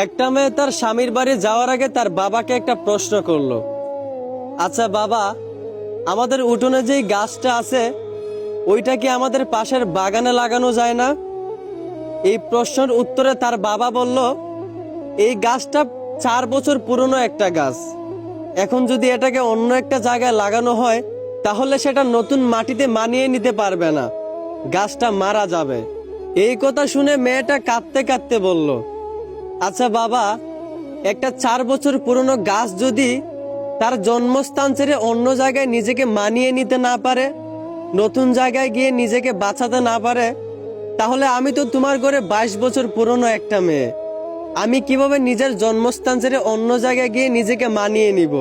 একটা মেয়ে তার স্বামীর বাড়ি যাওয়ার আগে তার বাবাকে একটা প্রশ্ন করলো। আচ্ছা বাবা, আমাদের উঠোনে যেই গাছটা আছে ওইটা কি আমাদের পাশের বাগানে লাগানো যায় না? এই প্রশ্নের উত্তরে তার বাবা বলল, এই গাছটা 4 বছর পুরনো একটা গাছ। এখন যদি এটাকে অন্য একটা জায়গায় লাগানো হয় তাহলে সেটা নতুন মাটিতে মানিয়ে নিতে পারবে না, গাছটা মারা যাবে। এই কথা শুনে মেয়েটা কাঁদতে কাঁদতে বলল, আচ্ছা বাবা, একটা 4 বছর পুরনো গাছ যদি তার জন্মস্থান ছেড়ে অন্য জায়গায় নিজেকে মানিয়ে নিতে না পারে, নতুন জায়গায় গিয়ে নিজেকে বাঁচাতে না পারে, তাহলে আমি তো তোমার ঘরে 22 বছর পুরনো একটা মেয়ে। আমি কিভাবে নিজের জন্মস্থান ছেড়ে অন্য জায়গায় গিয়ে নিজেকে মানিয়ে নিব?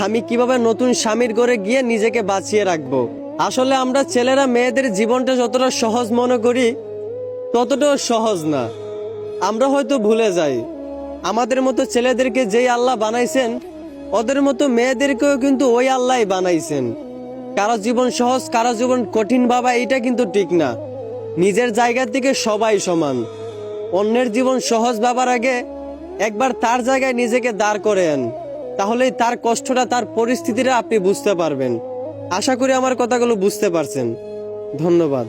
আমি কিভাবে নতুন স্বামীর ঘরে গিয়ে নিজেকে বাঁচিয়ে রাখবো? আসলে আমরা ছেলেরা মেয়েদের জীবনটা যতটা সহজ মনে করি ততটাও সহজ না। আমরা হয়তো ভুলে যাই আমাদের মতো ছেলেদেরকে যেই আল্লাহ বানাইছেন ওদের মতো মেয়েদেরকেও কিন্তু ওই আল্লাহই বানাইছেন। কারো জীবন সহজ কারো জীবন কঠিন ভাবা এটা কিন্তু ঠিক না। নিজের জায়গা থেকে সবাই সমান। অন্যের জীবন সহজ ভাবার আগে একবার তার জায়গায় নিজেকে দাঁড় করেন, তাহলেই তার কষ্টটা তার পরিস্থিতিটা আপনি বুঝতে পারবেন। আশা করি আমার কথাগুলো বুঝতে পারছেন। ধন্যবাদ।